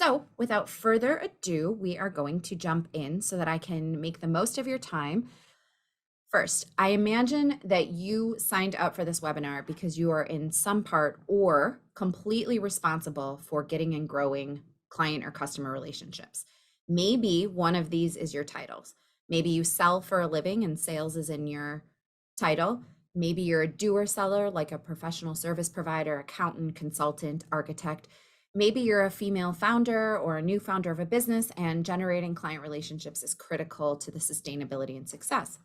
So, without further ado, we are going to jump in so that I can make the most of your time. First, I imagine that you signed up for this webinar because you are in some part or completely responsible for getting and growing client or customer relationships. Maybe one of these is your titles. Maybe you sell for a living and sales is in your title. Maybe you're a doer seller, like a professional service provider, accountant, consultant, architect. Maybe you're a female founder or a new founder of a business, and generating client relationships is critical to the sustainability and success.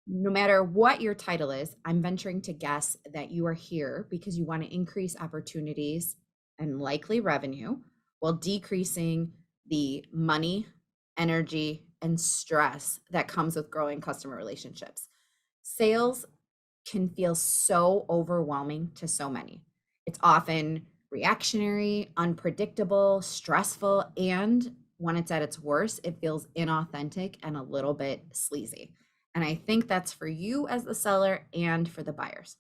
No matter what your title is, I'm venturing to guess that you are here because you want to increase opportunities and likely revenue while decreasing the money, energy, and stress that comes with growing customer relationships. Sales can feel so overwhelming to so many. It's often reactionary, unpredictable, stressful, and when it's at its worst, it feels inauthentic and a little bit sleazy. And I think that's for you as the seller and for the buyers.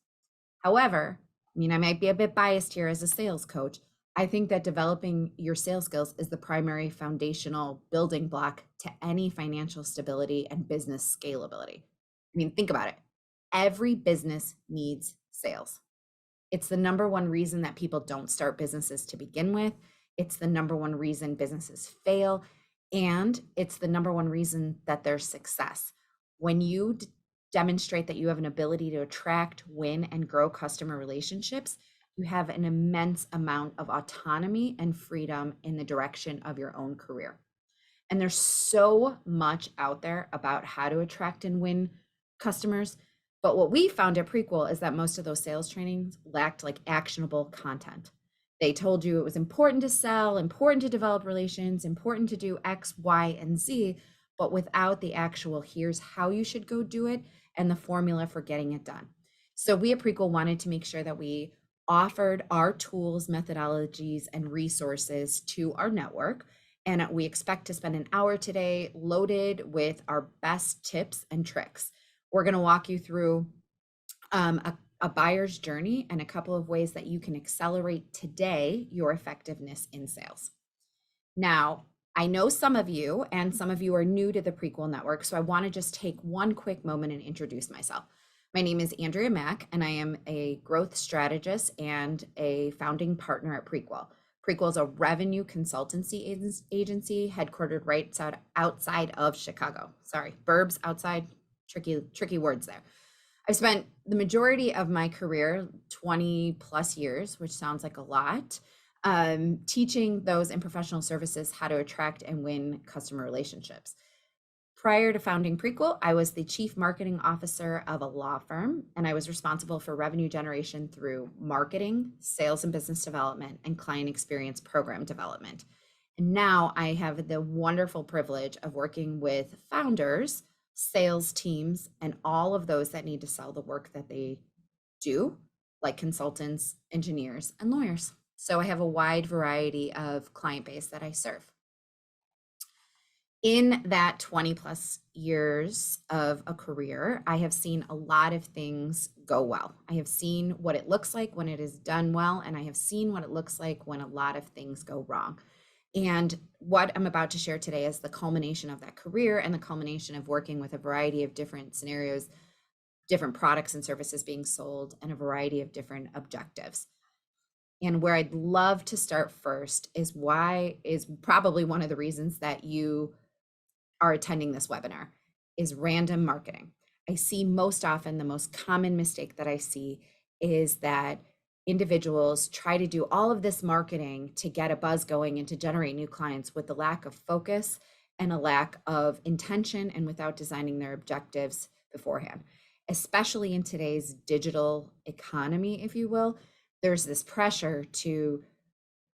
However, I might be a bit biased here as a sales coach. I think that developing your sales skills is the primary foundational building block to any financial stability and business scalability. Think about it. Every business needs sales. It's the number one reason that people don't start businesses to begin with. It's the number one reason businesses fail. And it's the number one reason that there's success. When you demonstrate that you have an ability to attract, win, and grow customer relationships, you have an immense amount of autonomy and freedom in the direction of your own career. And there's so much out there about how to attract and win customers. But what we found at Prequel is that most of those sales trainings lacked like actionable content. They told you it was important to sell, important to develop relations, important to do X, Y, and Z, but without the actual here's how you should go do it and the formula for getting it done. So we at Prequel wanted to make sure that we offered our tools, methodologies, and resources to our network. And we expect to spend an hour today loaded with our best tips and tricks. We're going to walk you through a buyer's journey and a couple of ways that you can accelerate today your effectiveness in sales. Now, I know some of you are new to the Prequel Network, so I want to just take one quick moment and introduce myself. My name is Andrea Mack, and I am a growth strategist and a founding partner at Prequel. Prequel is a revenue consultancy agency headquartered right outside of Chicago. Sorry, burbs outside, tricky words there. I've spent the majority of my career, 20 plus years, which sounds like a lot, teaching those in professional services how to attract and win customer relationships. Prior to founding Prequel, I was the chief marketing officer of a law firm, and I was responsible for revenue generation through marketing, sales and business development, and client experience program development. And now I have the wonderful privilege of working with founders, sales teams, and all of those that need to sell the work that they do, like consultants, engineers, and lawyers. So I have a wide variety of client base that I serve. In that 20 plus years of a career, I have seen a lot of things go well. I have seen what it looks like when it is done well, and I have seen what it looks like when a lot of things go wrong. And what I'm about to share today is the culmination of that career and the culmination of working with a variety of different scenarios, different products and services being sold, and a variety of different objectives. And where I'd love to start first is probably one of the reasons that you are attending this webinar is random marketing. I see most often the most common mistake that I see is that individuals try to do all of this marketing to get a buzz going and to generate new clients with the lack of focus and a lack of intention and without designing their objectives beforehand. Especially in today's digital economy, if you will, there's this pressure to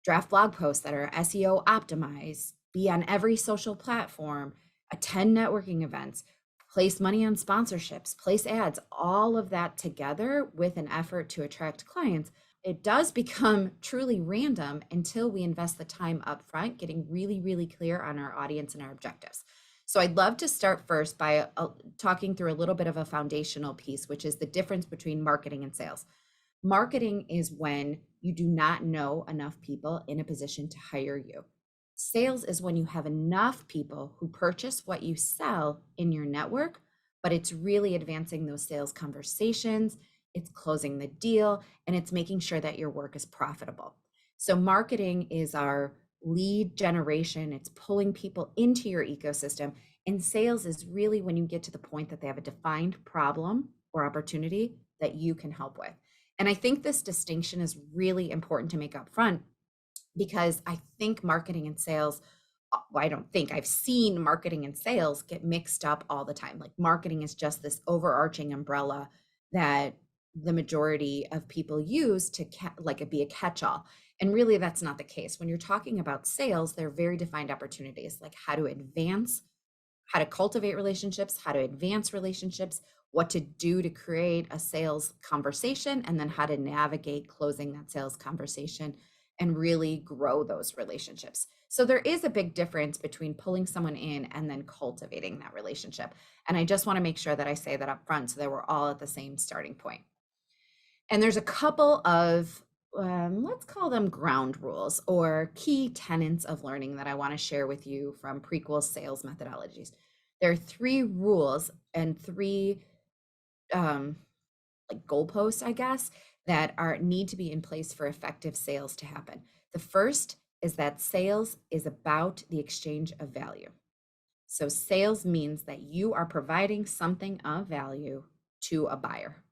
draft blog posts that are SEO optimized, be on every social platform, attend networking events, place money on sponsorships, place ads, all of that together with an effort to attract clients. It does become truly random until we invest the time up front, getting really, really clear on our audience and our objectives. So I'd love to start first by talking through a little bit of a foundational piece, which is the difference between marketing and sales. Marketing is when you do not know enough people in a position to hire you. Sales is when you have enough people who purchase what you sell in your network, but it's really advancing those sales conversations, it's closing the deal, and it's making sure that your work is profitable. So, marketing is our lead generation, it's pulling people into your ecosystem. And sales is really when you get to the point that they have a defined problem or opportunity that you can help with. And I think this distinction is really important to make up front because I think marketing and sales, well, I don't think, I've seen marketing and sales get mixed up all the time. Like marketing is just this overarching umbrella that the majority of people use to like it be a catch-all. And really that's not the case. When you're talking about sales, they're very defined opportunities, like how to advance, how to cultivate relationships, how to advance relationships, what to do to create a sales conversation, and then how to navigate closing that sales conversation and really grow those relationships. So there is a big difference between pulling someone in and then cultivating that relationship. And I just want to make sure that I say that up front so that we're all at the same starting point. And there's a couple of, let's call them ground rules or key tenets of learning that I want to share with you from Prequel sales methodologies. There are 3 rules and 3 like goalposts, I guess, that are need to be in place for effective sales to happen. The first is that sales is about the exchange of value. So sales means that you are providing something of value to a buyer.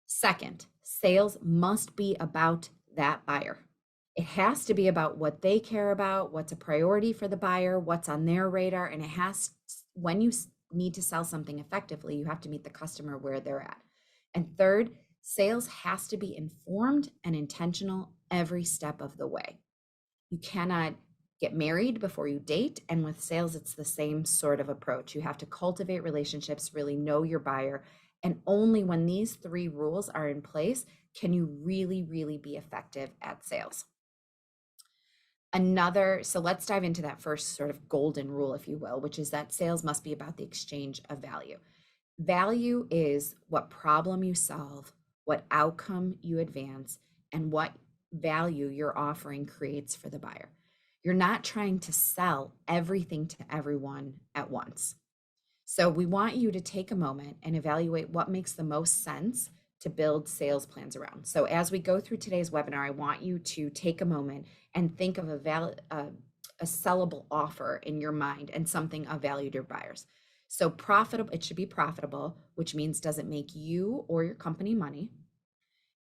Second, sales must be about that buyer. It has to be about what they care about, what's a priority for the buyer, what's on their radar, and it has, when you need to sell something effectively, you have to meet the customer where they're at. And third, sales has to be informed and intentional every step of the way. You cannot get married before you date. And with sales, it's the same sort of approach. You have to cultivate relationships, really know your buyer. And only when these 3 rules are in place can you really, really be effective at sales. So let's dive into that first sort of golden rule, if you will, which is that sales must be about the exchange of value. Value is what problem you solve, what outcome you advance, and what value your offering creates for the buyer. You're not trying to sell everything to everyone at once. So we want you to take a moment and evaluate what makes the most sense to build sales plans around. So as we go through today's webinar, I want you to take a moment and think of a sellable offer in your mind and something of value to your buyers. So profitable, it should be profitable, which means does it make you or your company money?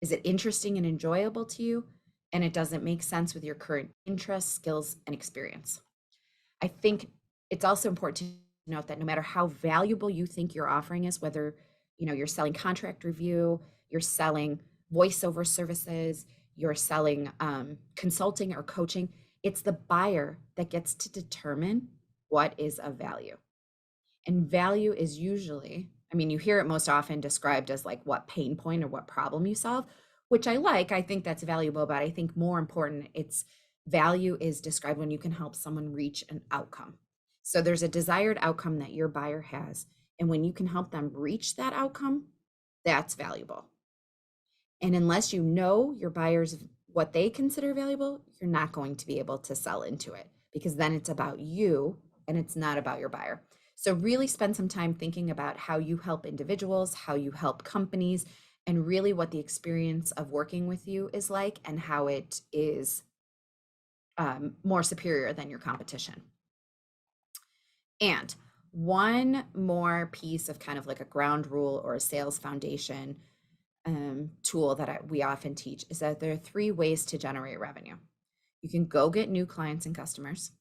Is it interesting and enjoyable to you? And it doesn't make sense with your current interests, skills, and experience. I think it's also important to note that no matter how valuable you think your offering is, whether you're selling contract review, you're selling voiceover services, you're selling consulting or coaching, it's the buyer that gets to determine what is of value. And value is usually, I mean, you hear it most often described as like what pain point or what problem you solve, which I think that's valuable, but I think more important, it's value is described when you can help someone reach an outcome. So there's a desired outcome that your buyer has. And when you can help them reach that outcome, that's valuable. And unless you know your buyers, what they consider valuable, you're not going to be able to sell into it because then it's about you and it's not about your buyer. So really spend some time thinking about how you help individuals, how you help companies, and really what the experience of working with you is like and how it is more superior than your competition. And one more piece of kind of like a ground rule or a sales foundation tool that we often teach is that there are 3 ways to generate revenue. You can go get new clients and customers,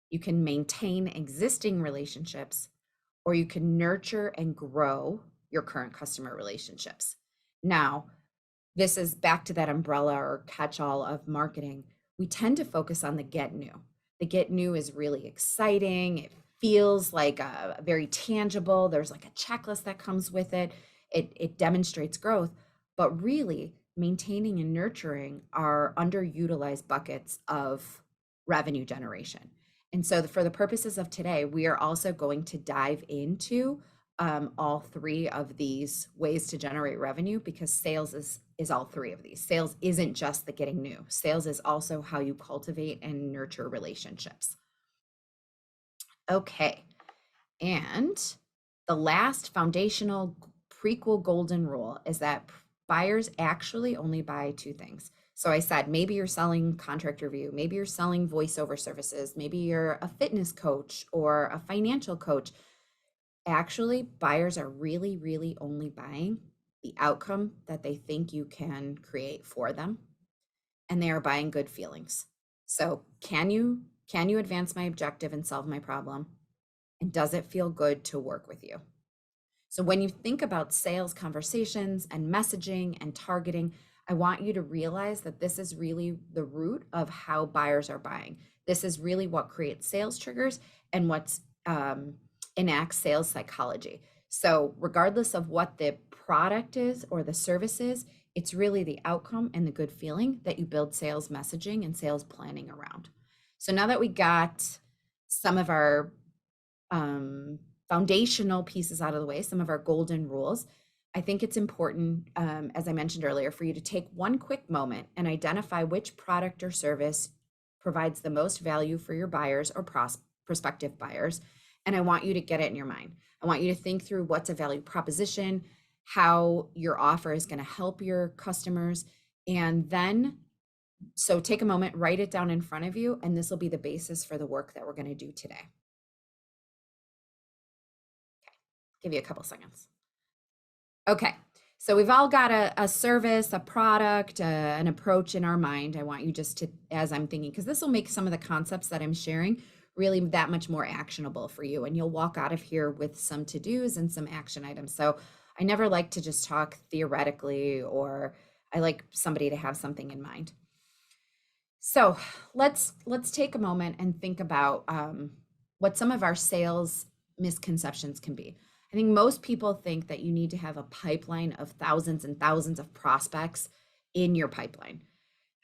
you can maintain existing relationships, or you can nurture and grow your current customer relationships. Now, this is back to that umbrella or catch-all of marketing. We tend to focus on the get new. The get new is really exciting. It feels like a very tangible. There's like a checklist that comes with it. It demonstrates growth, but really maintaining and nurturing are underutilized buckets of revenue generation. And so for the purposes of today, we are also going to dive into all three of these ways to generate revenue, because sales is all three of these. Sales isn't just the getting new. Sales is also how you cultivate and nurture relationships. Okay. And the last foundational prequel golden rule is that buyers actually only buy two things. So I said, maybe you're selling contract review, maybe you're selling voiceover services, maybe you're a fitness coach or a financial coach. Actually, buyers are really, really only buying the outcome that they think you can create for them, and they are buying good feelings. So, can you advance my objective and solve my problem? And does it feel good to work with you? So when you think about sales conversations and messaging and targeting, I want you to realize that this is really the root of how buyers are buying. This is really what creates sales triggers and what's enacts sales psychology. So regardless of what the product is or the service is, it's really the outcome and the good feeling that you build sales messaging and sales planning around. So now that we got some of our foundational pieces out of the way, some of our golden rules, I think it's important, as I mentioned earlier, for you to take one quick moment and identify which product or service provides the most value for your buyers or prospective buyers. And I want you to get it in your mind. I want you to think through what's a value proposition, how your offer is going to help your customers. And then, so take a moment, write it down in front of you, and this will be the basis for the work that we're going to do today. Give you a couple seconds. Okay, so we've all got a service, a product, an approach in our mind. I want you just to, as I'm thinking, because this will make some of the concepts that I'm sharing really that much more actionable for you. And you'll walk out of here with some to-dos and some action items. So I never like to just talk theoretically, or I like somebody to have something in mind. So let's take a moment and think about what some of our sales misconceptions can be. I think most people think that you need to have a pipeline of thousands and thousands of prospects in your pipeline.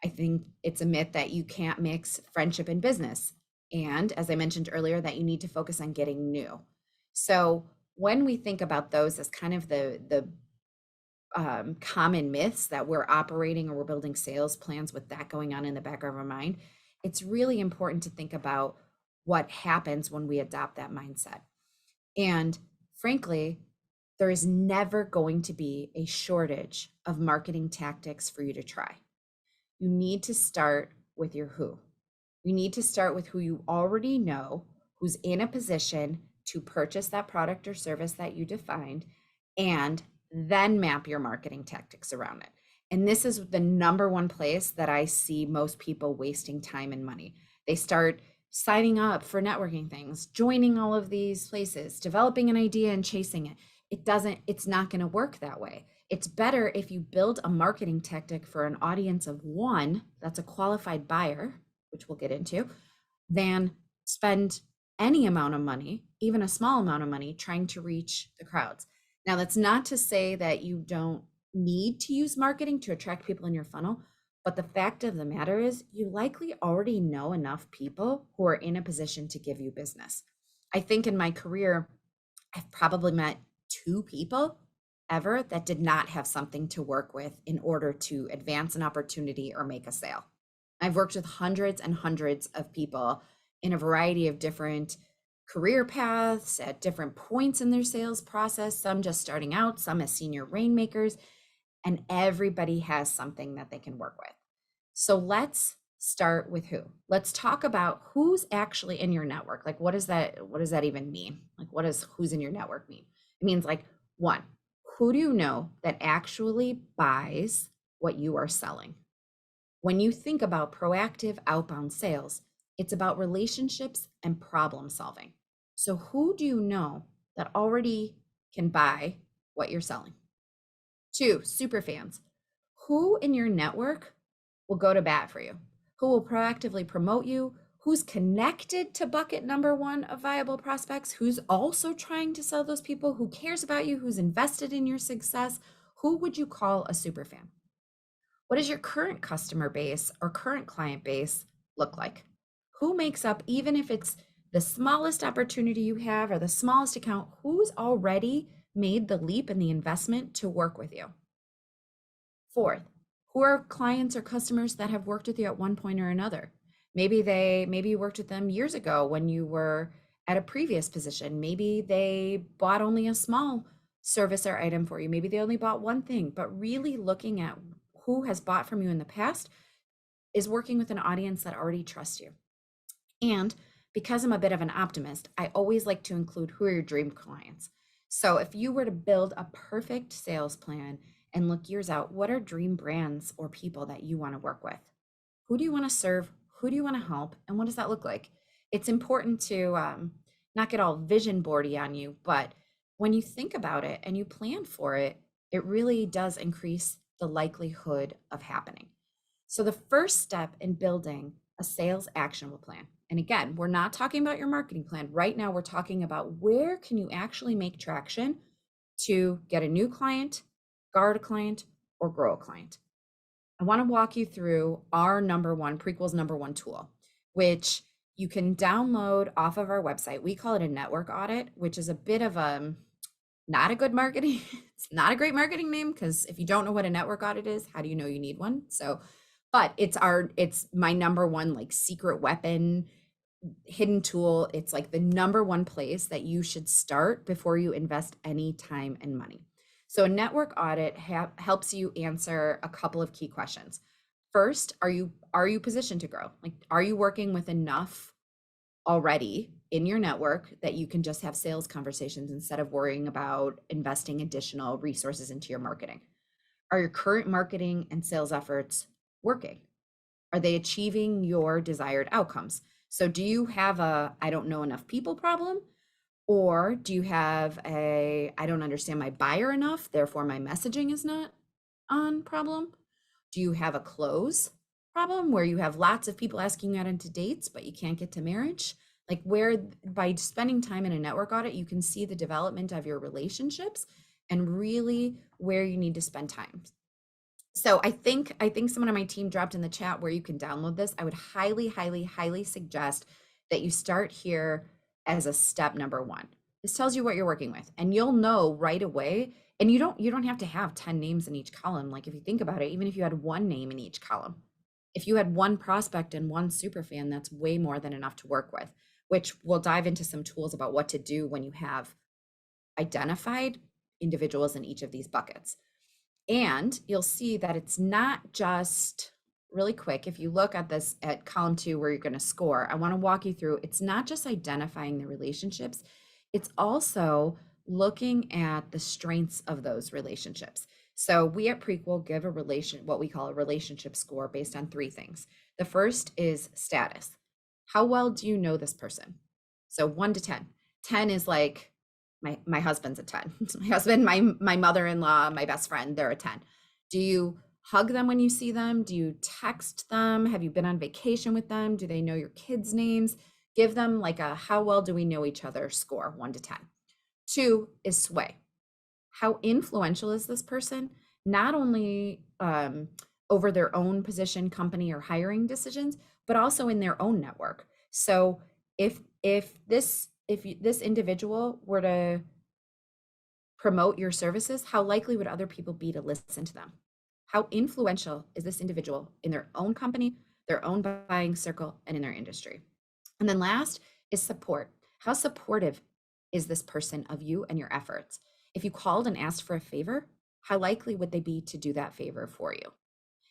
I think it's a myth that you can't mix friendship and business. And as I mentioned earlier, that you need to focus on getting new. So when we think about those as kind of the common myths that we're operating or we're building sales plans with that going on in the back of our mind, it's really important to think about what happens when we adopt that mindset. And frankly, there is never going to be a shortage of marketing tactics for you to try. You need to start with your who. You need to start with who you already know, who's in a position to purchase that product or service that you defined, and then map your marketing tactics around it. And this is the number one place that I see most people wasting time and money. They start signing up for networking things, joining all of these places, developing an idea and chasing it. It's not going to work that way. It's better if you build a marketing tactic for an audience of one that's a qualified buyer, which we'll get into, than spend any amount of money, even a small amount of money, trying to reach the crowds. Now, that's not to say that you don't need to use marketing to attract people in your funnel, but the fact of the matter is you likely already know enough people who are in a position to give you business. I think in my career, I've probably met 2 people ever that did not have something to work with in order to advance an opportunity or make a sale. I've worked with hundreds and hundreds of people in a variety of different career paths at different points in their sales process, some just starting out, some as senior rainmakers, and everybody has something that they can work with. So let's start with who. Let's talk about who's actually in your network. Like, what does that even mean? Like, what does who's in your network mean? It means, like, one, who do you know that actually buys what you are selling? When you think about proactive outbound sales, it's about relationships and problem solving. So who do you know that already can buy what you're selling? 2, super fans. Who in your network will go to bat for you? Who will proactively promote you? Who's connected to bucket number 1 of viable prospects? Who's also trying to sell those people? Who cares about you? Who's invested in your success? Who would you call a super fan? What does your current customer base or current client base look like? Who makes up, even if it's the smallest opportunity you have or the smallest account, who's already made the leap and the investment to work with you? Fourth, who are clients or customers that have worked with you at one point or another? Maybe you worked with them years ago when you were at a previous position. Maybe they bought only a small service or item for you. Maybe they only bought one thing, but really looking at who has bought from you in the past is working with an audience that already trusts you. And because I'm a bit of an optimist, I always like to include who are your dream clients. So if you were to build a perfect sales plan and look years out, what are dream brands or people that you want to work with? Who do you want to serve? Who do you want to help? And what does that look like? It's important to not get all vision boardy on you, but when you think about it and you plan for it, it really does increase the likelihood of happening. So the first step in building a sales actionable plan, and again, we're not talking about your marketing plan. Right now, we're talking about where can you actually make traction to get a new client, guard a client, or grow a client. I want to walk you through our number one, Prequel's number one tool, which you can download off of our website. We call it a network audit, which is a bit of a not a good marketing. It's not a great marketing name because if you don't know what a network audit is, how do you know you need one? So, but it's my number one like secret weapon, hidden tool. It's like the number one place that you should start before you invest any time and money. So a network audit helps you answer a couple of key questions. First, are you positioned to grow? Like, are you working with enough already in your network that you can just have sales conversations instead of worrying about investing additional resources into your marketing? Are your current marketing and sales efforts working? Are they achieving your desired outcomes? So do you have a I don't know enough people problem? Or do you have a I don't understand my buyer enough, therefore my messaging is not on problem? Do you have a close problem where you have lots of people asking you out into dates, but you can't get to marriage? Like where by spending time in a network audit, you can see the development of your relationships and really where you need to spend time. So I think someone on my team dropped in the chat where you can download this. I would highly suggest that you start here as a step number one. This tells you what you're working with, and you'll know right away. And you don't have to have 10 names in each column. Like if you think about it, even if you had one name in each column, if you had one prospect and one super fan, that's way more than enough to work with, which we'll dive into some tools about what to do when you have identified individuals in each of these buckets. And you'll see that it's not just really quick. If you look at this at column 2 where you're going to score, I want to walk you through. It's not just identifying the relationships, it's also looking at the strengths of those relationships. So we at Prequel give what we call a relationship score based on 3 things. The first is status. How well do you know this person? So 1 to 10. 10 is like my husband's a 10. My husband, my mother-in-law, my best friend, they're a 10. Do you hug them when you see them? Do you text them? Have you been on vacation with them? Do they know your kids' names? Give them like a how well do we know each other score, 1 to 10. 2 is sway. How influential is this person? Not only over their own position, company, or hiring decisions, but also in their own network. So if this individual were to promote your services, how likely would other people be to listen to them? How influential is this individual in their own company, their own buying circle, and in their industry? And then last is support. How supportive is this person of you and your efforts? If you called and asked for a favor, how likely would they be to do that favor for you?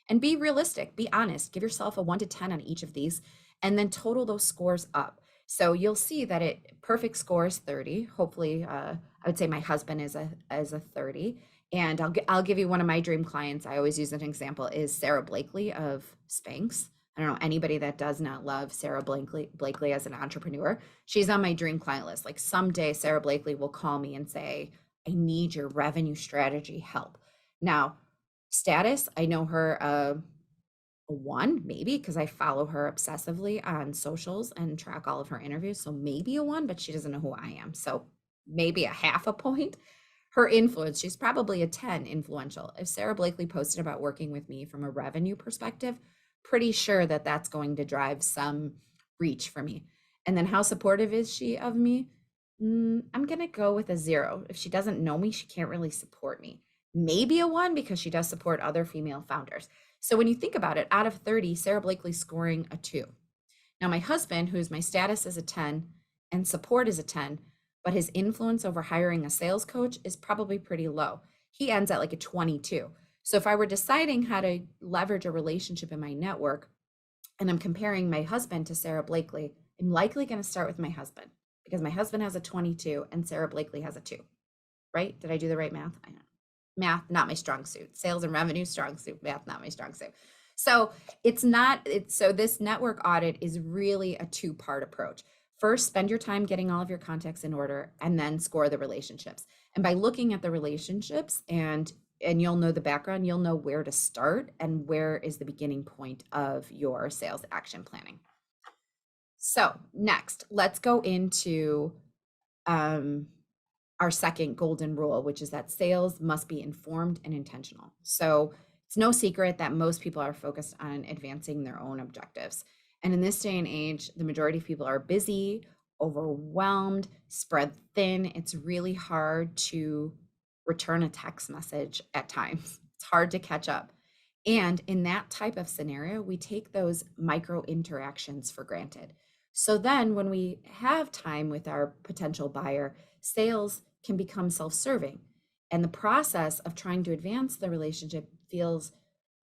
And be realistic, be honest, give yourself a 1 to 10 on each of these, and then total those scores up. So you'll see that perfect score is 30. Hopefully, I would say my husband is a 30. And I'll give you one of my dream clients. I always use an example is Sarah Blakely of Spanx. I don't know anybody that does not love Sarah Blakely as an entrepreneur. She's on my dream client list. Like someday Sarah Blakely will call me and say, I need your revenue strategy help. Now, status, I know her a 1, maybe, because I follow her obsessively on socials and track all of her interviews. So maybe a 1, but she doesn't know who I am. So maybe a half a point. Her influence, she's probably a 10 influential. If Sarah Blakely posted about working with me from a revenue perspective, pretty sure that that's going to drive some reach for me. And then how supportive is she of me? I'm going to go with a 0. If she doesn't know me, she can't really support me. Maybe a 1 because she does support other female founders. So when you think about it, out of 30, Sarah Blakely's scoring a 2. Now, my husband, who's my status is a 10 and support is a 10, but his influence over hiring a sales coach is probably pretty low. He ends at like a 22. So if I were deciding how to leverage a relationship in my network and I'm comparing my husband to Sarah Blakely, I'm likely going to start with my husband because my husband has a 22 and Sarah Blakely has a 2. Right? Did I do the right math? I know. Math, not my strong suit. Sales and revenue, strong suit. Math, not my strong suit. So so this network audit is really a 2-part approach. First, spend your time getting all of your contacts in order and then score the relationships. And by looking at the relationships and you'll know the background, you'll know where to start and where is the beginning point of your sales action planning. So next, let's go into our second golden rule, which is that sales must be informed and intentional. So it's no secret that most people are focused on advancing their own objectives. And in this day and age, the majority of people are busy, overwhelmed, spread thin. It's really hard to return a text message at times. It's hard to catch up. And in that type of scenario, we take those micro interactions for granted. So then when we have time with our potential buyer, sales can become self-serving. And the process of trying to advance the relationship feels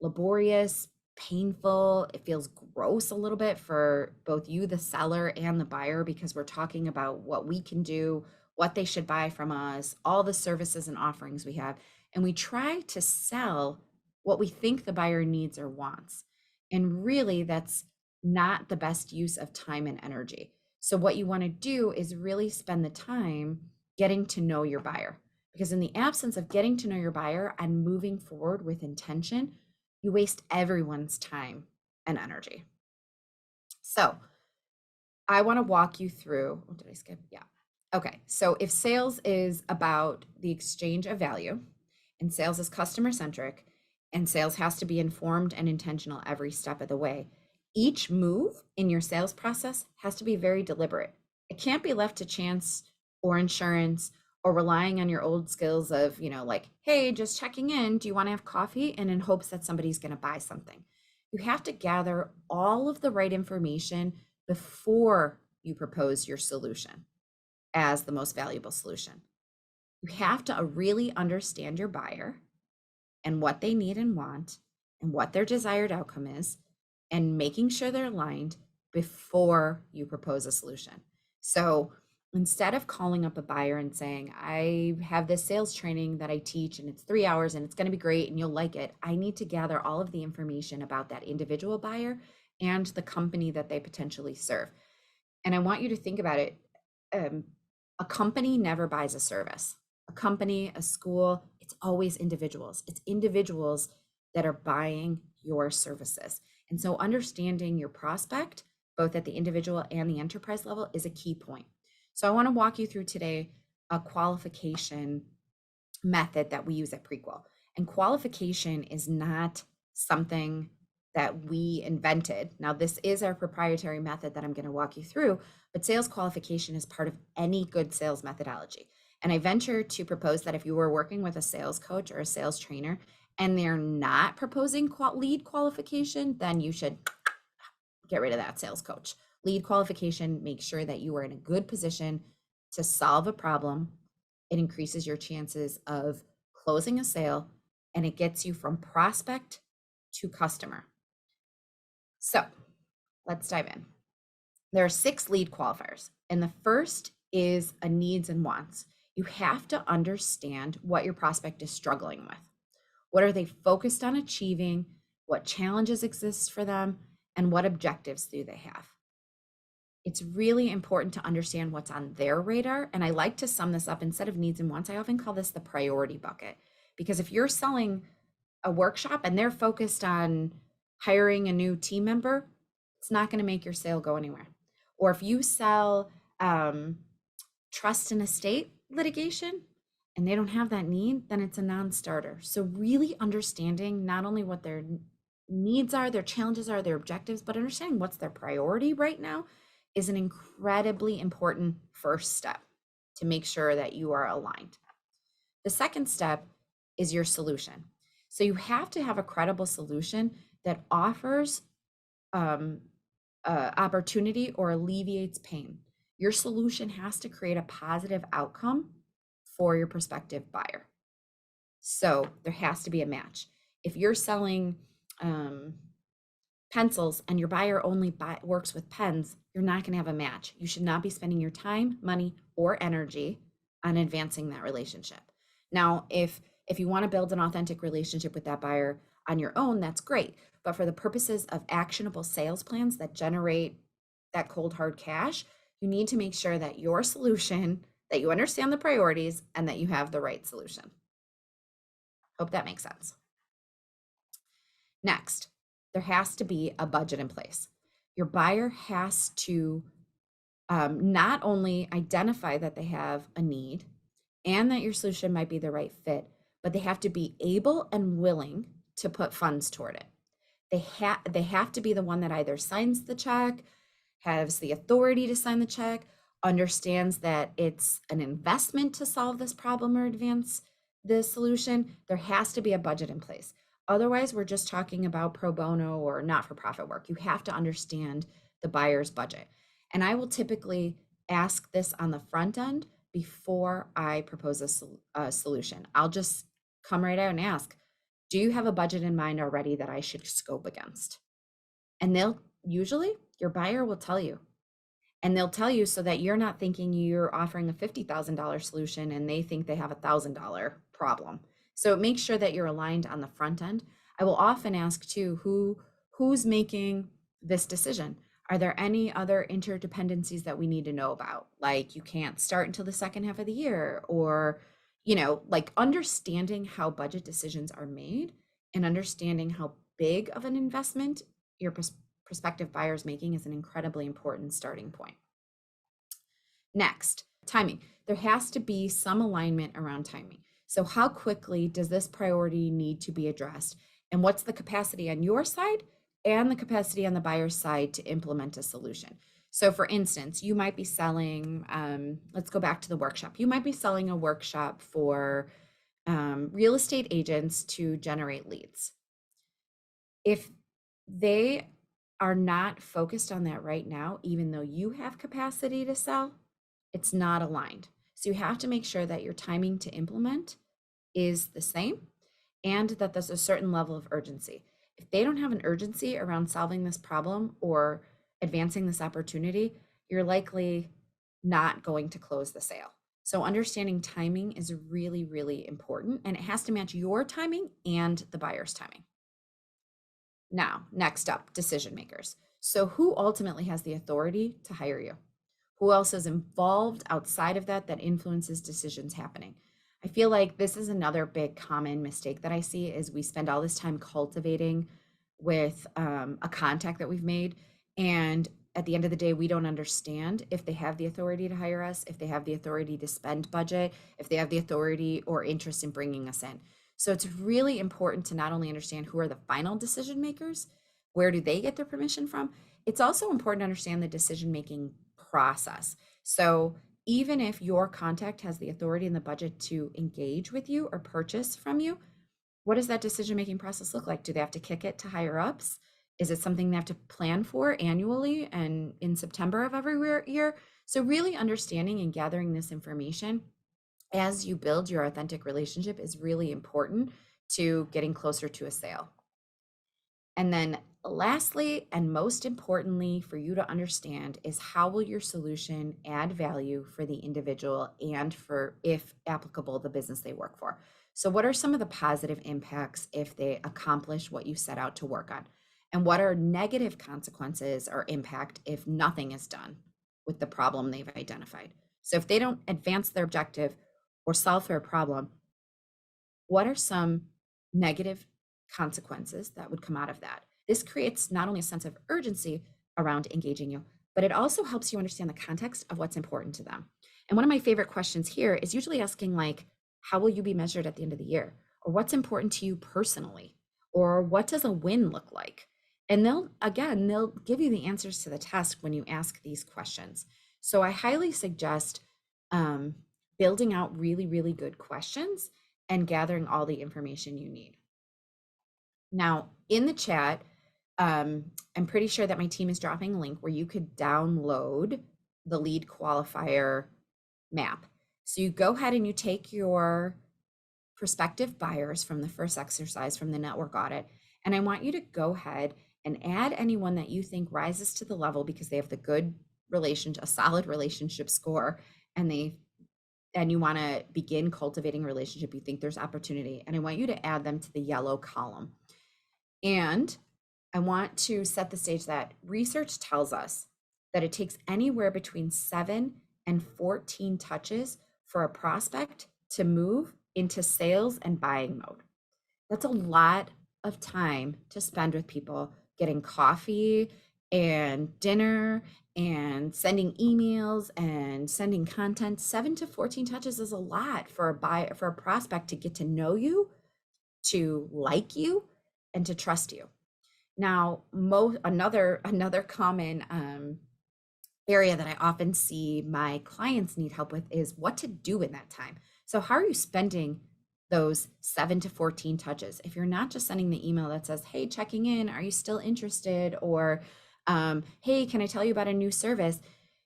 laborious, painful. It feels gross a little bit for both you, the seller, and the buyer, because we're talking about what we can do, what they should buy from us, all the services and offerings we have. And we try to sell what we think the buyer needs or wants. And really, that's not the best use of time and energy. So, what you want to do is really spend the time getting to know your buyer. Because in the absence of getting to know your buyer and moving forward with intention, you waste everyone's time and energy. So, I want to walk you through. Oh, did I skip? Yeah. Okay. So, if sales is about the exchange of value and sales is customer centric and sales has to be informed and intentional every step of the way, each move in your sales process has to be very deliberate. It can't be left to chance or insurance or relying on your old skills of, like, hey, just checking in. Do you want to have coffee? And in hopes that somebody's going to buy something. You have to gather all of the right information before you propose your solution as the most valuable solution. You have to really understand your buyer and what they need and want and what their desired outcome is, and making sure they're aligned before you propose a solution. So instead of calling up a buyer and saying, I have this sales training that I teach and it's 3 hours and it's going to be great and you'll like it, I need to gather all of the information about that individual buyer and the company that they potentially serve. And I want you to think about it. A company never buys a service. A company, a school, it's always individuals. It's individuals that are buying your services. And so understanding your prospect, both at the individual and the enterprise level, is a key point. So I want to walk you through today a qualification method that we use at Prequel. And qualification is not something that we invented. Now, this is our proprietary method that I'm going to walk you through, but sales qualification is part of any good sales methodology. And I venture to propose that if you were working with a sales coach or a sales trainer and they're not proposing lead qualification, then you should get rid of that sales coach. Lead qualification makes sure that you are in a good position to solve a problem. It increases your chances of closing a sale, and it gets you from prospect to customer. So let's dive in. There are 6 lead qualifiers, and the first is a needs and wants. You have to understand what your prospect is struggling with. What are they focused on achieving? What challenges exist for them? And what objectives do they have? It's really important to understand what's on their radar. And I like to sum this up instead of needs and wants. I often call this the priority bucket, because if you're selling a workshop and they're focused on hiring a new team member, it's not going to make your sale go anywhere. Or if you sell trust and estate litigation and they don't have that need, then it's a non-starter. So really understanding not only what their needs are, their challenges are, their objectives, but understanding what's their priority right now is an incredibly important first step to make sure that you are aligned. The second step is your solution. So you have to have a credible solution that offers um, opportunity or alleviates pain. Your solution has to create a positive outcome for your prospective buyer. So there has to be a match. If you're selling um, pencils and your buyer only works with pens, you're not going to have a match. You should not be spending your time, money, or energy on advancing that relationship. Now, if you want to build an authentic relationship with that buyer on your own, that's great. But for the purposes of actionable sales plans that generate that cold hard cash, you need to make sure that your solution, that you understand the priorities and that you have the right solution. Hope that makes sense. Next, there has to be a budget in place. Your buyer has to not only identify that they have a need and that your solution might be the right fit, but they have to be able and willing to put funds toward it. They have to be the one that either signs the check, has the authority to sign the check, understands that it's an investment to solve this problem or advance the solution. There has to be a budget in place. Otherwise, we're just talking about pro bono or not-for-profit work. You have to understand the buyer's budget. And I will typically ask this on the front end before I propose a solution. I'll just come right out and ask, do you have a budget in mind already that I should scope against? And they'll usually, your buyer will tell you. And they'll tell you so that you're not thinking you're offering a $50,000 solution and they think they have a $1,000 problem. So make sure that you're aligned on the front end. I will often ask too, who's making this decision? Are there any other interdependencies that we need to know about? Like you can't start until the second half of the year, or, like understanding how budget decisions are made and understanding how big of an investment your prospective buyers making is an incredibly important starting point. Next, timing. There has to be some alignment around timing. So how quickly does this priority need to be addressed? And what's the capacity on your side and the capacity on the buyer's side to implement a solution? So for instance, you might be selling, let's go back to the workshop. You might be selling a workshop for real estate agents to generate leads. If they are not focused on that right now, even though you have capacity to sell, it's not aligned. So you have to make sure that your timing to implement is the same and that there's a certain level of urgency. If they don't have an urgency around solving this problem or advancing this opportunity, you're likely not going to close the sale. So understanding timing is really, really important, and it has to match your timing and the buyer's timing. Now, next up, decision makers. So who ultimately has the authority to hire you? Who else is involved outside of that influences decisions happening? I feel like this is another big common mistake that I see is we spend all this time cultivating with a contact that we've made. And at the end of the day, we don't understand if they have the authority to hire us, if they have the authority to spend budget, if they have the authority or interest in bringing us in. So it's really important to not only understand who are the final decision makers, where do they get their permission from? It's also important to understand the decision-making process. So even if your contact has the authority and the budget to engage with you or purchase from you, what does that decision-making process look like? Do they have to kick it to higher ups? Is it something they have to plan for annually and in September of every year? So really understanding and gathering this information as you build your authentic relationship is really important to getting closer to a sale. And then lastly, and most importantly for you to understand is how will your solution add value for the individual and for, if applicable, the business they work for. So what are some of the positive impacts if they accomplish what you set out to work on? And what are negative consequences or impact if nothing is done with the problem they've identified? So if they don't advance their objective or solve their problem, what are some negative consequences that would come out of that? This creates not only a sense of urgency around engaging you, but it also helps you understand the context of what's important to them. And one of my favorite questions here is usually asking, like, how will you be measured at the end of the year? Or what's important to you personally? Or what does a win look like? And they'll give you the answers to the test when you ask these questions. So I highly suggest um, building out really, really good questions and gathering all the information you need. Now, in the chat, I'm pretty sure that my team is dropping a link where you could download the lead qualifier map. So you go ahead and you take your prospective buyers from the first exercise from the network audit, and I want you to go ahead and add anyone that you think rises to the level because they have the good relationship, a solid relationship score, and you want to begin cultivating a relationship, you think there's opportunity, and I want you to add them to the yellow column. And I want to set the stage that research tells us that it takes anywhere between 7 and 14 touches for a prospect to move into sales and buying mode. That's a lot of time to spend with people getting coffee and dinner and sending emails and sending content. 7 to 14 touches is a lot for a prospect to get to know you, to like you, and to trust you. Now, another common area that I often see my clients need help with is what to do in that time. So, how are you spending those 7 to 14 touches? If you're not just sending the email that says, "Hey, checking in, are you still interested?" or "Hey, can I tell you about a new service?"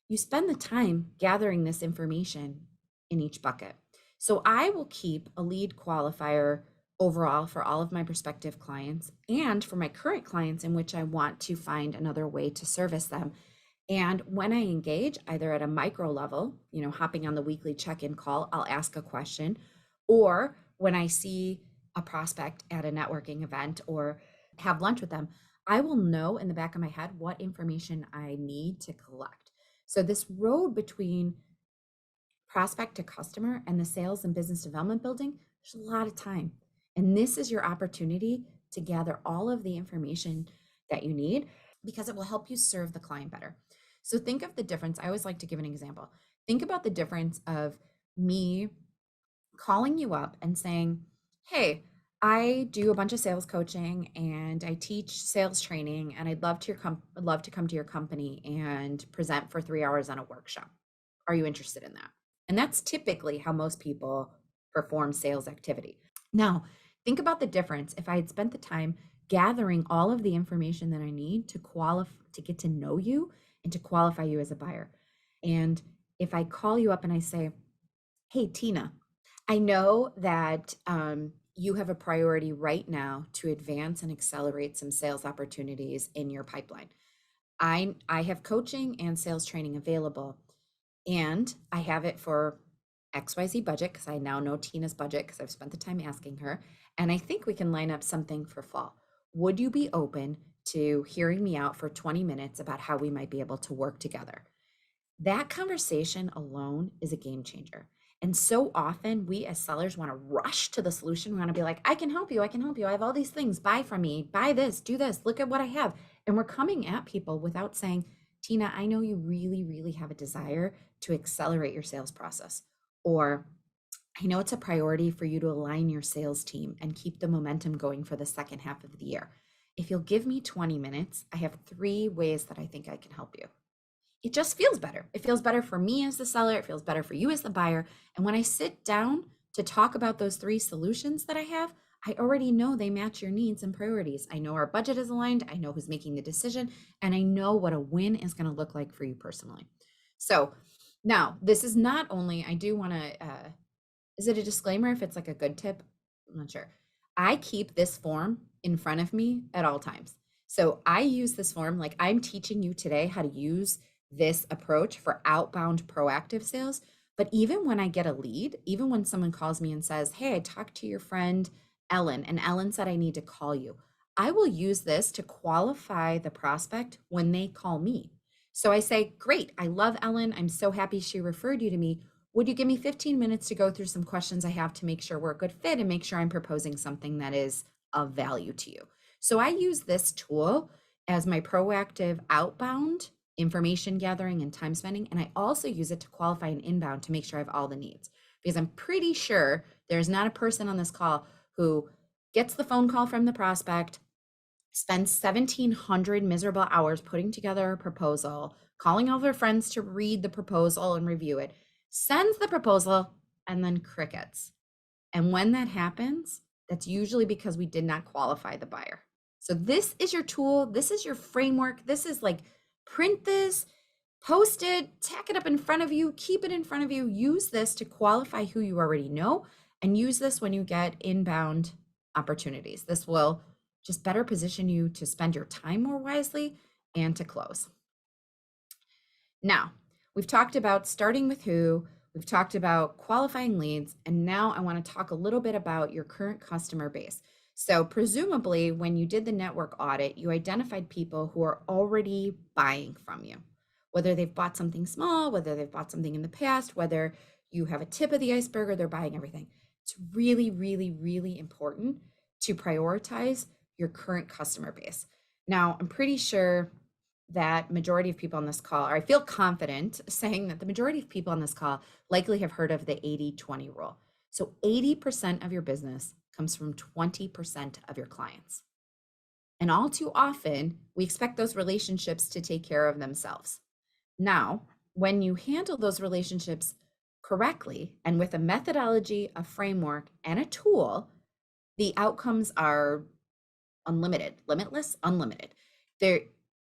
You spend the time gathering this information in each bucket. So, I will keep a lead qualifier overall for all of my prospective clients and for my current clients in which I want to find another way to service them. And when I engage, either at a micro level, hopping on the weekly check-in call, I'll ask a question, or when I see a prospect at a networking event or have lunch with them, I will know in the back of my head what information I need to collect. So this road between prospect to customer and the sales and business development building, there's a lot of time. And this is your opportunity to gather all of the information that you need because it will help you serve the client better. So think of the difference. I always like to give an example. Think about the difference of me calling you up and saying, "Hey, I do a bunch of sales coaching and I teach sales training, and I'd love to come to your company and present for 3 hours on a workshop. Are you interested in that?" And that's typically how most people perform sales activity. Now, think about the difference if I had spent the time gathering all of the information that I need to get to know you and to qualify you as a buyer. And if I call you up and I say, "Hey, Tina, I know that you have a priority right now to advance and accelerate some sales opportunities in your pipeline. I have coaching and sales training available, and I have it for XYZ budget because I now know Tina's budget because I've spent the time asking her. And I think we can line up something for fall. Would you be open to hearing me out for 20 minutes about how we might be able to work together?" That conversation alone is a game changer. And so often we as sellers want to rush to the solution. We want to be like, "I can help you. I can help you. I have all these things. Buy from me. Buy this. Do this. Look at what I have." And we're coming at people without saying, "Tina, I know you really, really have a desire to accelerate your sales process." Or, "I know it's a priority for you to align your sales team and keep the momentum going for the second half of the year. If you'll give me 20 minutes, I have 3 ways that I think I can help you." It just feels better. It feels better for me as the seller. It feels better for you as the buyer. And when I sit down to talk about those 3 solutions that I have, I already know they match your needs and priorities. I know our budget is aligned. I know who's making the decision. And I know what a win is going to look like for you personally. So now, this is not only, I do want to, is it a disclaimer if it's like a good tip? I'm not sure. I keep this form in front of me at all times. So I use this form, like I'm teaching you today how to use this approach for outbound proactive sales. But even when I get a lead, even when someone calls me and says, "Hey, I talked to your friend Ellen, and Ellen said I need to call you," I will use this to qualify the prospect when they call me. So I say, "Great, I love Ellen. I'm so happy she referred you to me. Would you give me 15 minutes to go through some questions I have to make sure we're a good fit and make sure I'm proposing something that is of value to you?" So I use this tool as my proactive outbound information gathering and time spending. And I also use it to qualify an inbound to make sure I have all the needs, because I'm pretty sure there's not a person on this call who gets the phone call from the prospect, spend 1,700 miserable hours putting together a proposal, calling all their friends to read the proposal and review it, sends the proposal, and then crickets. And when that happens, that's usually because we did not qualify the buyer. So this is your tool. This is your framework. This is like, print this, post it, tack it up in front of you, keep it in front of you. Use this to qualify who you already know, and use this when you get inbound opportunities. This will just better position you to spend your time more wisely and to close. Now, we've talked about starting with who, we've talked about qualifying leads, and now I want to talk a little bit about your current customer base. So presumably when you did the network audit, you identified people who are already buying from you, whether they've bought something small, whether they've bought something in the past, whether you have a tip of the iceberg or they're buying everything. It's really, really, really important to prioritize your current customer base. Now, I'm pretty sure that majority of people on this call, or I feel confident saying that the majority of people on this call likely have heard of the 80-20 rule. So 80% of your business comes from 20% of your clients. And all too often, we expect those relationships to take care of themselves. Now, when you handle those relationships correctly and with a methodology, a framework, and a tool, the outcomes are unlimited, limitless, unlimited. They're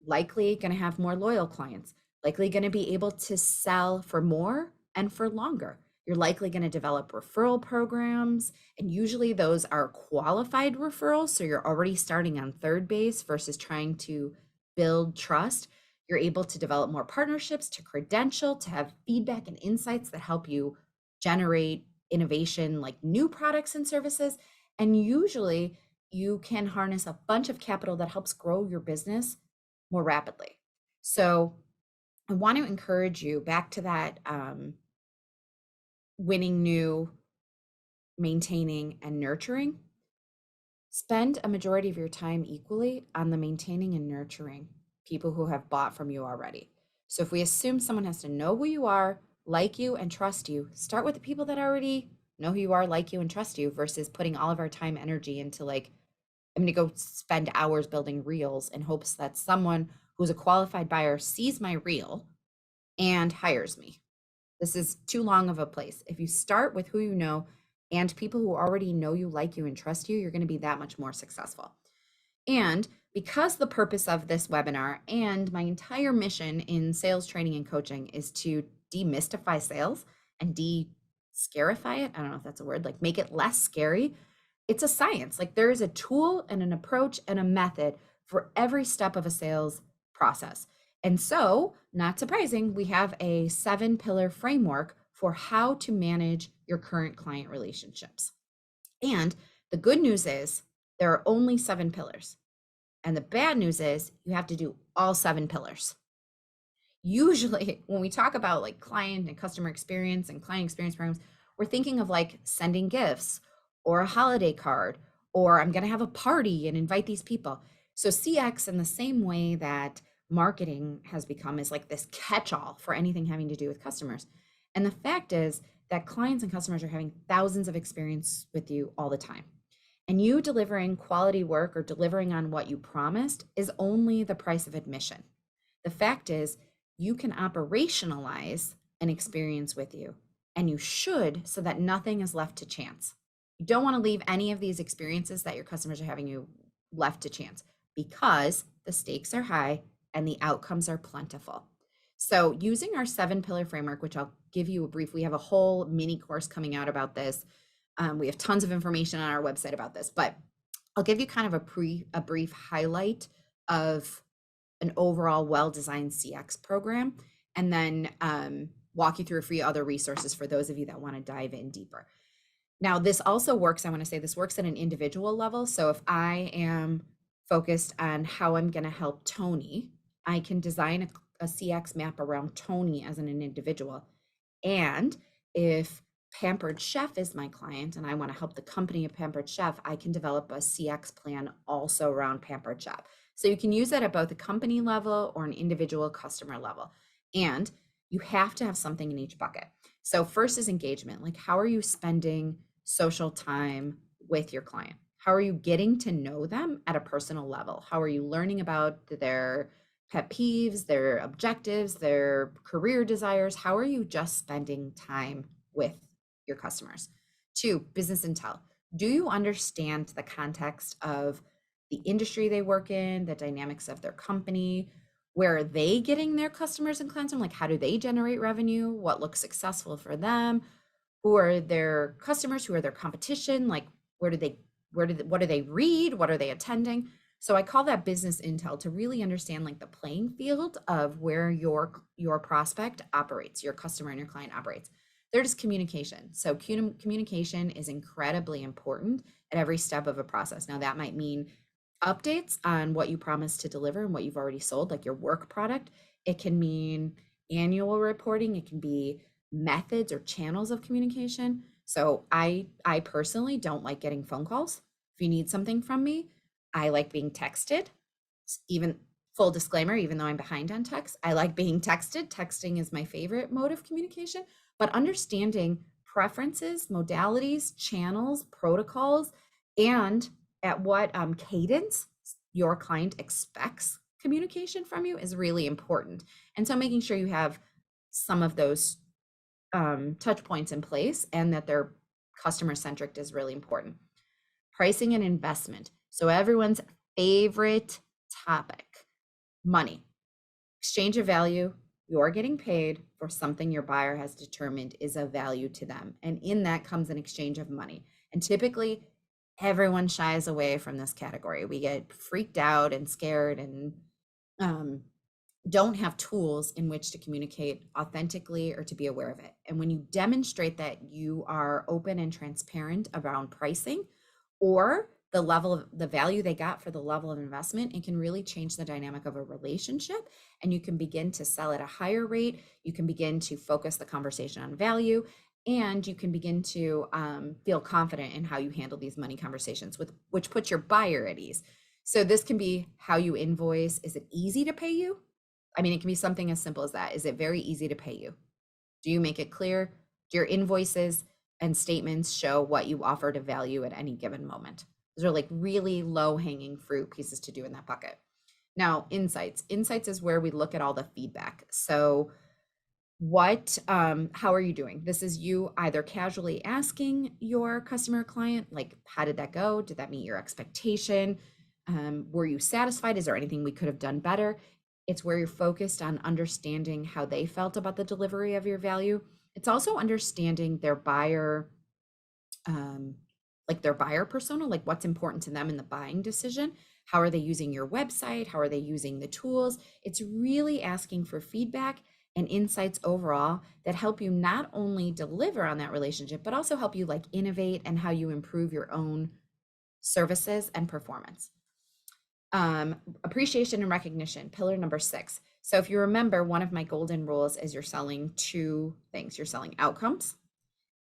likely going to have more loyal clients, likely going to be able to sell for more and for longer. You're likely going to develop referral programs, and usually those are qualified referrals. So you're already starting on third base versus trying to build trust. You're able to develop more partnerships, to credential, to have feedback and insights that help you generate innovation like new products and services. And usually you can harness a bunch of capital that helps grow your business more rapidly. So I want to encourage you back to that winning new, maintaining, and nurturing. Spend a majority of your time equally on the maintaining and nurturing people who have bought from you already. So if we assume someone has to know who you are, like you, and trust you, start with the people that already know who you are, like you, and trust you versus putting all of our time, energy into like, I'm going to go spend hours building reels in hopes that someone who's a qualified buyer sees my reel and hires me. This is too long of a place. If you start with who you know and people who already know you, like you, and trust you, you're going to be that much more successful. And because the purpose of this webinar and my entire mission in sales training and coaching is to demystify sales and de-scarify it, I don't know if that's a word, like make it less scary. It's a science. Like there is a tool and an approach and a method for every step of a sales process. And so, not surprising, we have a 7-pillar framework for how to manage your current client relationships. And the good news is there are only 7 pillars. And the bad news is you have to do all 7 pillars. Usually, when we talk about like client and customer experience and client experience programs, we're thinking of like sending gifts or a holiday card, or I'm going to have a party and invite these people. So CX, in the same way that marketing has become, is like this catch-all for anything having to do with customers. And the fact is that clients and customers are having thousands of experience with you all the time. And you delivering quality work or delivering on what you promised is only the price of admission. The fact is, you can operationalize an experience with you, and you should, so that nothing is left to chance. You don't want to leave any of these experiences that your customers are having you left to chance, because the stakes are high and the outcomes are plentiful. So using our 7-pillar framework, which I'll give you a brief, we have a whole mini course coming out about this. We have tons of information on our website about this, but I'll give you kind of a brief highlight of an overall well-designed CX program, and then walk you through a few other resources for those of you that want to dive in deeper. Now, this also works, I want to say this works at an individual level. So if I am focused on how I'm going to help Tony, I can design a CX map around Tony as an individual. And if Pampered Chef is my client and I want to help the company of Pampered Chef, I can develop a CX plan also around Pampered Chef. So you can use that at both a company level or an individual customer level. And you have to have something in each bucket. So first is engagement. Like, how are you spending social time with your client? How are you getting to know them at a personal level? How are you learning about their pet peeves, their objectives, their career desires? How are you just spending time with your customers? Two, business intel. Do you understand the context of the industry they work in, the dynamics of their company? Where are they getting their customers and clients from? Like, how do they generate revenue? What looks successful for them? Who are their customers? Who are their competition? Like, where do they, what do they read? What are they attending? So I call that business intel to really understand like the playing field of where your prospect operates, your customer and your client operates. Third is communication. So communication is incredibly important at every step of a process. Now that might mean updates on what you promised to deliver and what you've already sold, like your work product. It can mean annual reporting. It can be methods or channels of communication. So I personally don't like getting phone calls. If you need something from me, I like being texted. Even full disclaimer, even though I'm behind on text, I like being texted. Texting is my favorite mode of communication, but understanding preferences, modalities, channels, protocols, and at what cadence your client expects communication from you is really important. And so making sure you have some of those touch points in place and that they're customer centric is really important. Pricing and investment. So everyone's favorite topic, money. Exchange of value. You're getting paid for something your buyer has determined is of value to them. And in that comes an exchange of money. And typically, everyone shies away from this category. We get freaked out and scared and don't have tools in which to communicate authentically or to be aware of it. And when you demonstrate that you are open and transparent around pricing or the level of the value they got for the level of investment, it can really change the dynamic of a relationship. And you can begin to sell at a higher rate. You can begin to focus the conversation on value. And you can begin to feel confident in how you handle these money conversations, which puts your buyer at ease. So this can be how you invoice. Is it easy to pay you? I mean, it can be something as simple as that. Is it very easy to pay you? Do you make it clear? Do your invoices and statements show what you offer to value at any given moment? Those are like really low hanging fruit pieces to do in that bucket. Now, insights. Insights is where we look at all the feedback. So how are you doing? This is you either casually asking your customer or client, like, how did that go? Did that meet your expectation? Were you satisfied? Is there anything we could have done better? It's where you're focused on understanding how they felt about the delivery of your value. It's also understanding their buyer, like their buyer persona, like what's important to them in the buying decision. How are they using your website? How are they using the tools? It's really asking for feedback and insights overall that help you not only deliver on that relationship, but also help you like innovate and how you improve your own services and performance. Appreciation and recognition, pillar number 6. So if you remember, one of my golden rules is you're selling two things. You're selling outcomes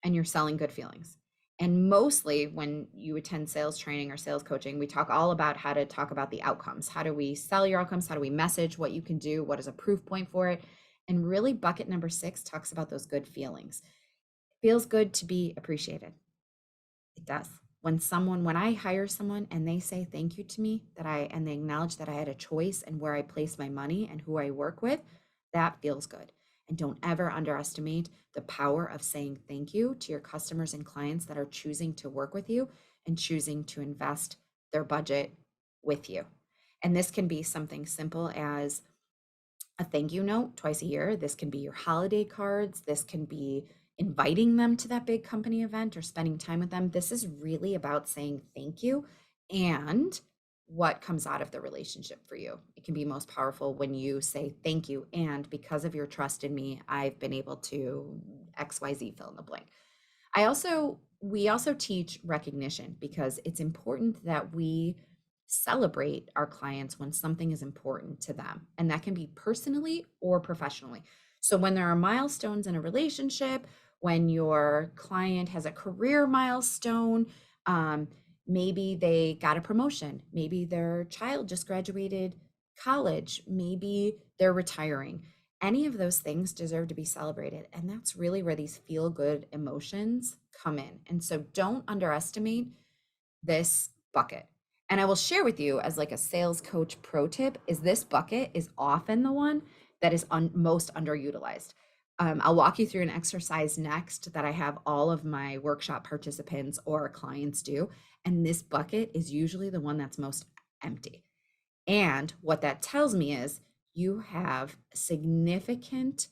and you're selling good feelings. And mostly when you attend sales training or sales coaching, we talk all about how to talk about the outcomes. How do we sell your outcomes? How do we message what you can do? What is a proof point for it? And really bucket number 6 talks about those good feelings. It feels good to be appreciated. It does. When I hire someone and they say thank you to me, and they acknowledge that I had a choice in where I place my money and who I work with, that feels good. And don't ever underestimate the power of saying thank you to your customers and clients that are choosing to work with you and choosing to invest their budget with you. And this can be something simple as a thank you note twice a year. This can be your holiday cards. This can be inviting them to that big company event or spending time with them. This is really about saying thank you and what comes out of the relationship for you. It can be most powerful when you say thank you. And because of your trust in me, I've been able to XYZ fill in the blank. We also teach recognition because it's important that we celebrate our clients when something is important to them. And that can be personally or professionally. So when there are milestones in a relationship, when your client has a career milestone, maybe they got a promotion, maybe their child just graduated college, maybe they're retiring. Any of those things deserve to be celebrated. And that's really where these feel good emotions come in. And so don't underestimate this bucket. And I will share with you as like a sales coach pro tip is this bucket is often the one that is most underutilized. I'll walk you through an exercise next that I have all of my workshop participants or clients do. And this bucket is usually the one that's most empty. And what that tells me is you have significant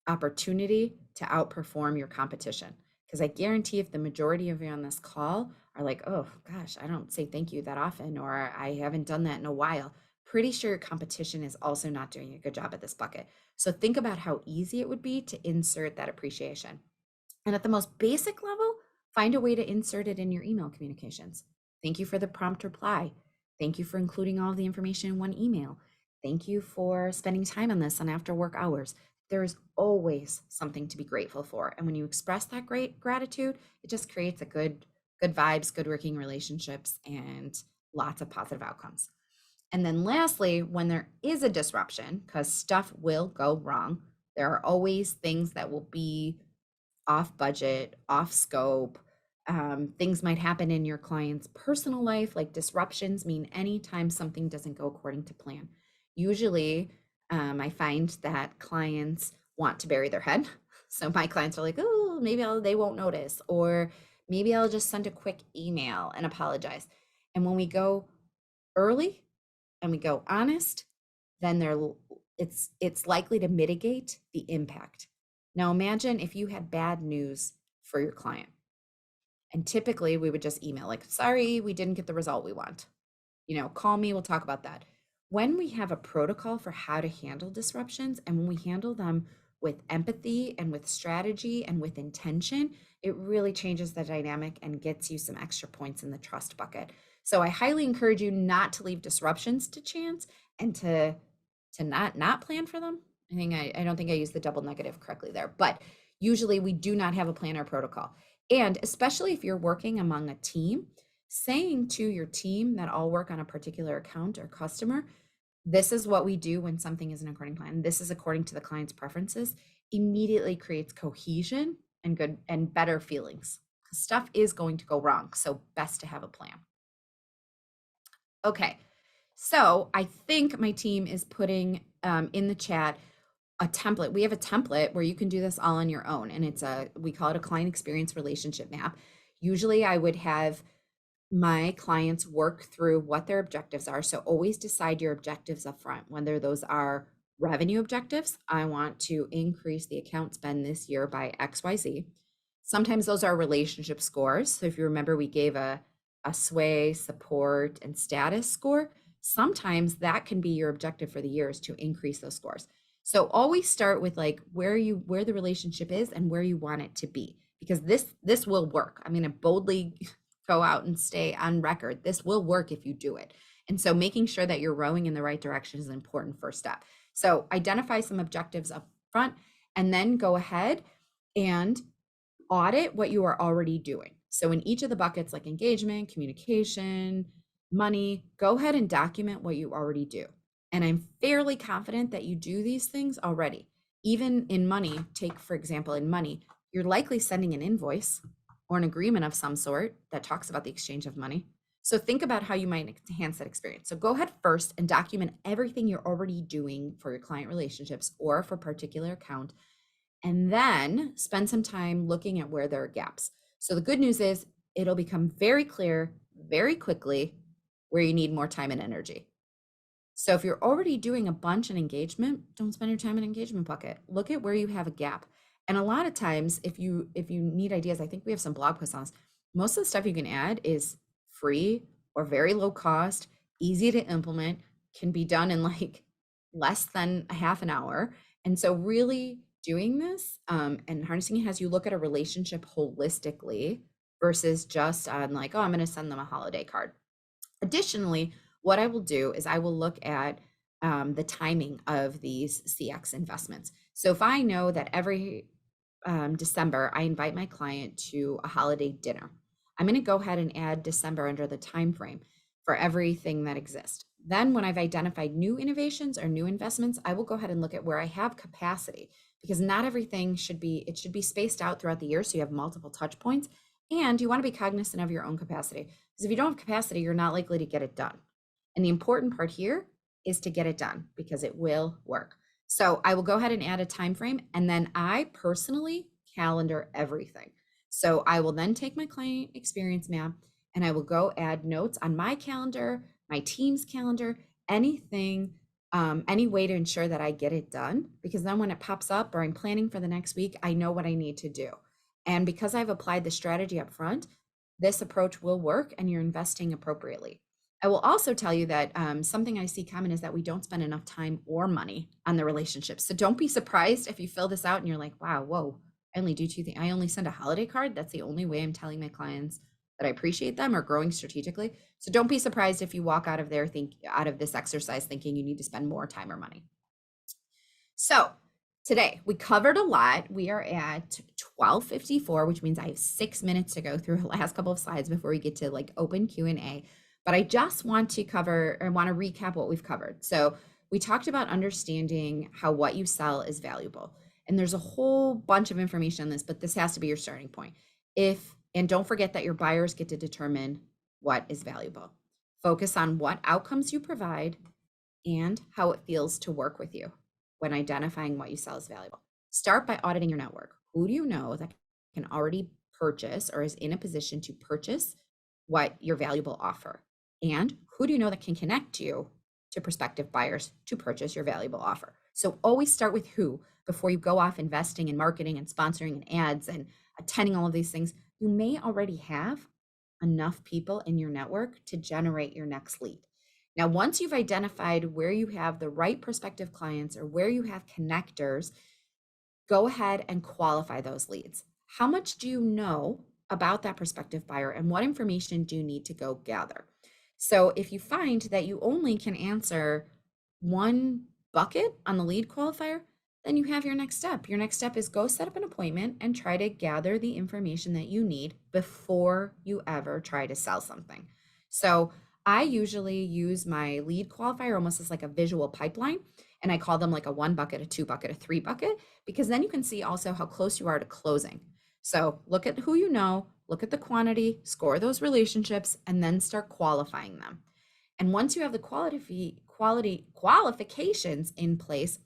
opportunity to outperform your competition. Because I guarantee if the majority of you on this call are like, oh gosh, I don't say thank you that often, or I haven't done that in a while, pretty sure your competition is also not doing a good job at this bucket. So think about how easy it would be to insert that appreciation. And at the most basic level, find a way to insert it in your email communications. Thank you for the prompt reply. Thank you for including all of the information in one email. Thank you for spending time on this on after work hours. There is always something to be grateful for. And when you express that great gratitude, it just creates a good vibes, good working relationships, and lots of positive outcomes. And then lastly, when there is a disruption, because stuff will go wrong, there are always things that will be off budget, off scope. Things might happen in your client's personal life, like disruptions mean anytime something doesn't go according to plan. Usually, I find that clients want to bury their head. So my clients are like, oh, maybe they won't notice, or maybe I'll just send a quick email and apologize. And when we go early and we go honest, then it's likely to mitigate the impact. Now imagine if you had bad news for your client. And typically we would just email like, sorry, we didn't get the result we want. Call me, we'll talk about that. When we have a protocol for how to handle disruptions and when we handle them with empathy and with strategy and with intention, it really changes the dynamic and gets you some extra points in the trust bucket. So I highly encourage you not to leave disruptions to chance and to not plan for them. I don't think I used the double negative correctly there, but usually we do not have a plan or protocol. And especially if you're working among a team, saying to your team that all work on a particular account or customer, this is what we do when something isn't according to plan. This is according to the client's preferences, immediately creates cohesion and good and better feelings because stuff is going to go wrong. So best to have a plan. Okay. So I think my team is putting in the chat a template. We have a template where you can do this all on your own. And we call it a client experience relationship map. Usually I would have my clients work through what their objectives are. So always decide your objectives up front, whether those are revenue objectives. I want to increase the account spend this year by XYZ. Sometimes those are relationship scores. So if you remember, we gave a sway, support, and status score. Sometimes that can be your objective for the year is to increase those scores. So always start with like where the relationship is and where you want it to be, because this will work. I'm going to boldly go out and stay on record. This will work if you do it. And so making sure that you're rowing in the right direction is an important first step. So identify some objectives up front and then go ahead and audit what you are already doing. So in each of the buckets like engagement, communication, money, go ahead and document what you already do. And I'm fairly confident that you do these things already. Even in money, take for example, in money, you're likely sending an invoice or an agreement of some sort that talks about the exchange of money. So think about how you might enhance that experience. So go ahead first and document everything you're already doing for your client relationships or for a particular account. And then spend some time looking at where there are gaps. So the good news is it'll become very clear very quickly where you need more time and energy. So if you're already doing a bunch in engagement, don't spend your time in engagement bucket. Look at where you have a gap. And a lot of times, if you need ideas, I think we have some blog posts on this. Most of the stuff you can add is free or very low cost, easy to implement, can be done in like less than a half an hour. And so really doing this and harnessing it has you look at a relationship holistically versus just on like, oh, I'm going to send them a holiday card. Additionally, what I will do is I will look at the timing of these CX investments. So if I know that every December, I invite my client to a holiday dinner, I'm going to go ahead and add December under the time frame for everything that exists. Then when I've identified new innovations or new investments, I will go ahead and look at where I have capacity, because not everything should be spaced out throughout the year so you have multiple touch points, and you want to be cognizant of your own capacity. Because if you don't have capacity, you're not likely to get it done. And the important part here is to get it done because it will work. So I will go ahead and add a time frame, and then I personally calendar everything. So I will then take my client experience map and I will go add notes on my calendar, my team's calendar, anything, any way to ensure that I get it done. Because then when it pops up or I'm planning for the next week, I know what I need to do. And because I've applied the strategy up front, this approach will work and you're investing appropriately. I will also tell you that something I see common is that we don't spend enough time or money on the relationship. So don't be surprised if you fill this out and you're like, wow, whoa, I only do two things. I only send a holiday card. That's the only way I'm telling my clients that I appreciate them or growing strategically. So don't be surprised if you walk out of out of this exercise thinking you need to spend more time or money. So today we covered a lot. We are at 12:54, which means I have 6 minutes to go through the last couple of slides before we get to like open Q&A. But I just want to recap what we've covered. So we talked about understanding how what you sell is valuable. And there's a whole bunch of information on this, but this has to be your starting point. And don't forget that your buyers get to determine what is valuable. Focus on what outcomes you provide and how it feels to work with you when identifying what you sell as valuable. Start by auditing your network. Who do you know that can already purchase or is in a position to purchase what your valuable offer? And who do you know that can connect you to prospective buyers to purchase your valuable offer? So always start with who before you go off investing in marketing and sponsoring and ads and attending all of these things. You may already have enough people in your network to generate your next lead. Now, once you've identified where you have the right prospective clients or where you have connectors, go ahead and qualify those leads. How much do you know about that prospective buyer and what information do you need to go gather? So if you find that you only can answer one bucket on the lead qualifier, then you have your next step. Your next step is go set up an appointment and try to gather the information that you need before you ever try to sell something. So I usually use my lead qualifier almost as like a visual pipeline. And I call them like a 1 bucket, a 2 bucket, a 3 bucket, because then you can see also how close you are to closing. So look at who you know, look at the quantity, score those relationships, and then start qualifying them. And once you have the qualifications in place,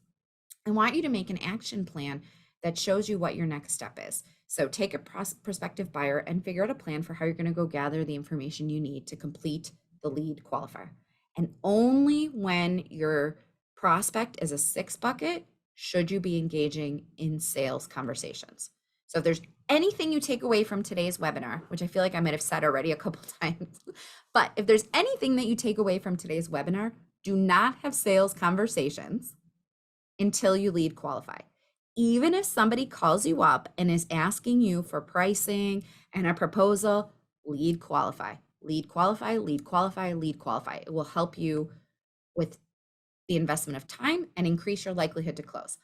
I want you to make an action plan that shows you what your next step is. So take a prospective buyer and figure out a plan for how you're going to go gather the information you need to complete the lead qualifier. And only when your prospect is a 6 bucket should you be engaging in sales conversations. So if there's anything you take away from today's webinar, which I feel like I might have said already a couple times, but if there's anything that you take away from today's webinar, do not have sales conversations until you lead qualify. Even if somebody calls you up and is asking you for pricing and a proposal, lead qualify, lead qualify, lead qualify, lead qualify. It will help you with the investment of time and increase your likelihood to close.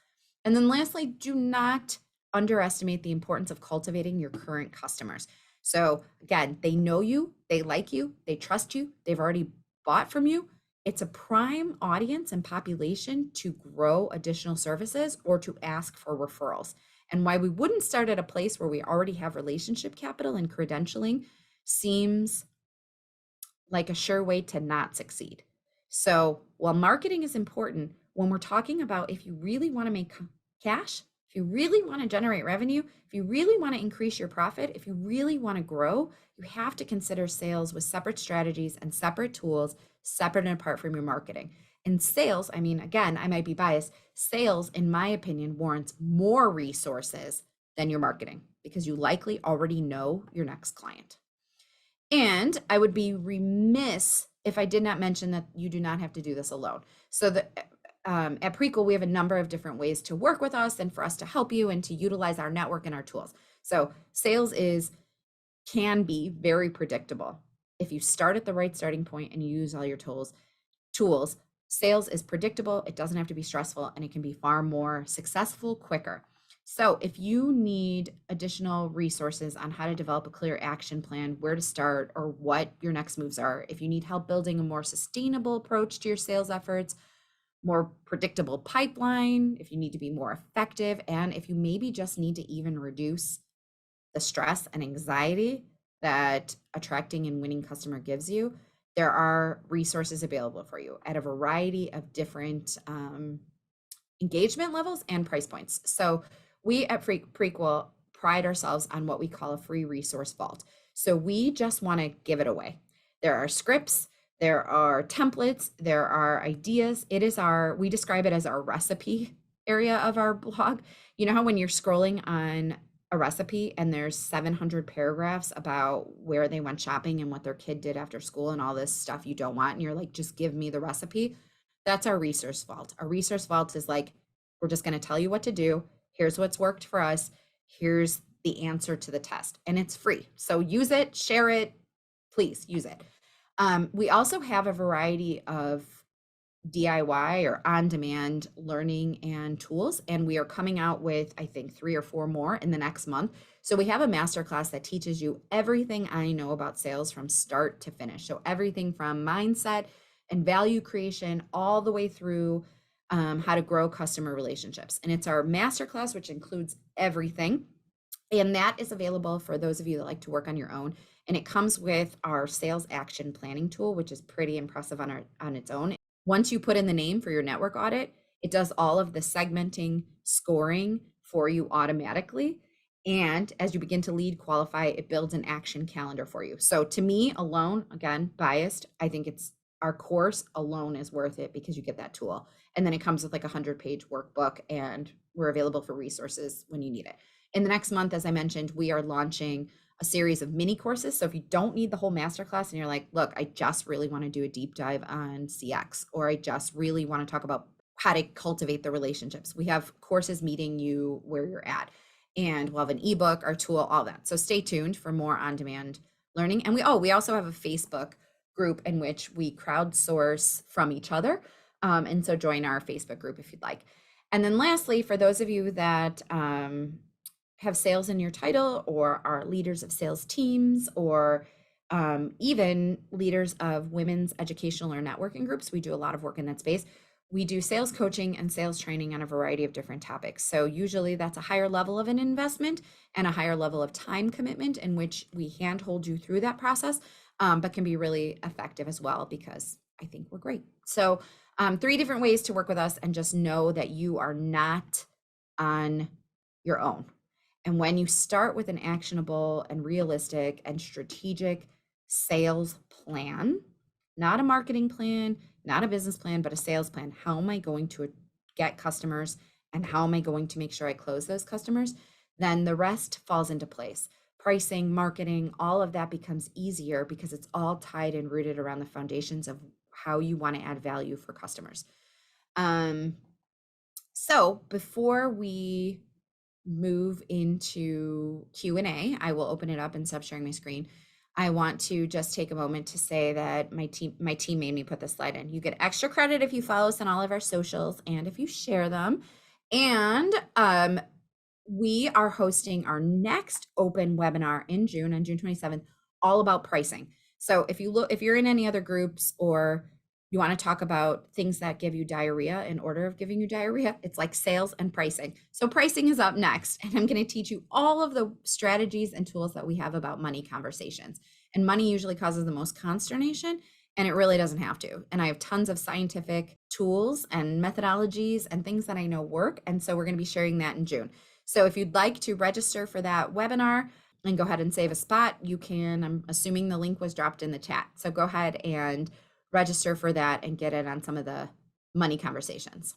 And then lastly, do not underestimate the importance of cultivating your current customers. So again, they know you, they like you, they trust you, they've already bought from you. It's a prime audience and population to grow additional services or to ask for referrals. And why we wouldn't start at a place where we already have relationship capital and credentialing seems like a sure way to not succeed. So while marketing is important, when we're talking about if you really want to make cash, if you really want to generate revenue, if you really want to increase your profit, if you really want to grow, you have to consider sales with separate strategies and separate tools, separate and apart from your marketing. And sales, I mean, again, I might be biased, sales, in my opinion, warrants more resources than your marketing because you likely already know your next client. And I would be remiss if I did not mention that you do not have to do this alone. So at Prequel, we have a number of different ways to work with us and for us to help you and to utilize our network and our tools. So sales can be very predictable. If you start at the right starting point and you use all your tools, sales is predictable. It doesn't have to be stressful and it can be far more successful quicker. So if you need additional resources on how to develop a clear action plan, where to start, or what your next moves are, if you need help building a more sustainable approach to your sales efforts, more predictable pipeline, if you need to be more effective, and if you maybe just need to even reduce the stress and anxiety that attracting and winning customer gives you, there are resources available for you at a variety of different engagement levels and price points. So we at Prequel pride ourselves on what we call a free resource vault. So we just want to give it away. There are scripts, there are templates, there are ideas. We describe it as our recipe area of our blog. You know how when you're scrolling on a recipe and there's 700 paragraphs about where they went shopping and what their kid did after school and all this stuff you don't want, and you're like, just give me the recipe. That's our resource vault. Our resource vault is like, we're just going to tell you what to do. Here's what's worked for us. Here's the answer to the test. And it's free. So use it, share it, please use it. We also have a variety of DIY or on-demand learning and tools. And we are coming out with, I think, 3 or 4 more in the next month. So we have a masterclass that teaches you everything I know about sales from start to finish. So everything from mindset and value creation all the way through how to grow customer relationships. And it's our masterclass, which includes everything. And that is available for those of you that like to work on your own. And it comes with our sales action planning tool, which is pretty impressive on its own. Once you put in the name for your network audit, it does all of the segmenting, scoring for you automatically. And as you begin to lead qualify, it builds an action calendar for you. So to me alone, again, biased, I think it's our course alone is worth it because you get that tool. And then it comes with like a 100-page workbook, and we're available for resources when you need it. In the next month, as I mentioned, we are launching a series of mini courses. So if you don't need the whole masterclass and you're like, look, I just really want to do a deep dive on CX, or I just really want to talk about how to cultivate the relationships, we have courses meeting you where you're at. And we'll have an ebook, our tool, all that. So stay tuned for more on-demand learning. And we also have a Facebook group in which we crowdsource from each other. And so join our Facebook group if you'd like. And then lastly, for those of you that have sales in your title, or are leaders of sales teams, or even leaders of women's educational or networking groups, we do a lot of work in that space. We do sales coaching and sales training on a variety of different topics. So usually that's a higher level of an investment and a higher level of time commitment in which we handhold you through that process, but can be really effective as well because I think we're great. So 3 different ways to work with us, and just know that you are not on your own. And when you start with an actionable and realistic and strategic sales plan, not a marketing plan, not a business plan, but a sales plan, how am I going to get customers and how am I going to make sure I close those customers? Then the rest falls into place. Pricing, marketing, all of that becomes easier because it's all tied and rooted around the foundations of how you want to add value for customers. So before we move into Q&A, I will open it up and stop sharing my screen. I want to just take a moment to say that my team made me put this slide in. You get extra credit if you follow us on all of our socials and if you share them. And we are hosting our next open webinar in June, on June 27th, all about pricing. So if you're in any other groups, or you want to talk about things that give you diarrhea in order of giving you diarrhea, it's like sales and pricing. So pricing is up next, and I'm going to teach you all of the strategies and tools that we have about money conversations. And money usually causes the most consternation, and it really doesn't have to. And I have tons of scientific tools and methodologies and things that I know work. And so we're going to be sharing that in June. So if you'd like to register for that webinar and go ahead and save a spot, you can. I'm assuming the link was dropped in the chat. So go ahead and register for that and get in on some of the money conversations.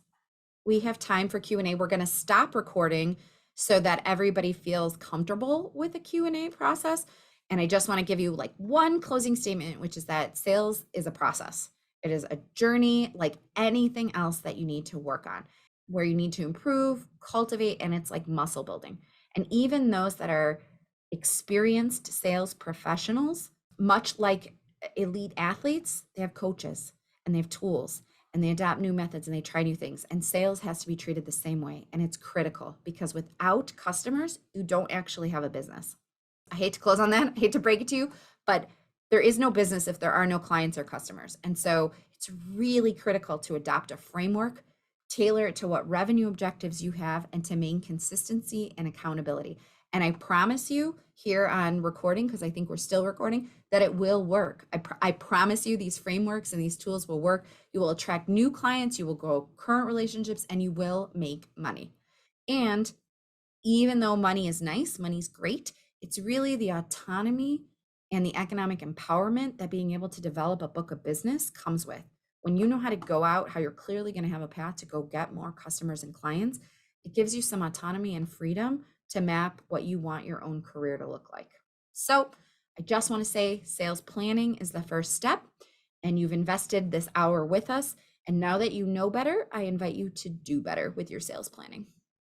We have time for Q&A. We're going to stop recording so that everybody feels comfortable with the Q&A process. And I just want to give you like one closing statement, which is that sales is a process. It is a journey like anything else that you need to work on, where you need to improve, cultivate, and it's like muscle building. And even those that are experienced sales professionals, much like elite athletes, they have coaches and they have tools and they adopt new methods and they try new things. And sales has to be treated the same way. And it's critical because without customers, you don't actually have a business. I hate to close on that. I hate to break it to you, but there is no business if there are no clients or customers. And so it's really critical to adopt a framework, tailor it to what revenue objectives you have, and to maintain consistency and accountability. And I promise you here on recording, because I think we're still recording, that it will work. I promise you these frameworks and these tools will work. You will attract new clients, you will grow current relationships, and you will make money. And even though money is nice, money's great, it's really the autonomy and the economic empowerment that being able to develop a book of business comes with. When you know how to go out, how you're clearly going to have a path to go get more customers and clients, it gives you some autonomy and freedom to map what you want your own career to look like. So, I just want to say sales planning is the first step, and you've invested this hour with us. And now that you know better, I invite you to do better with your sales planning.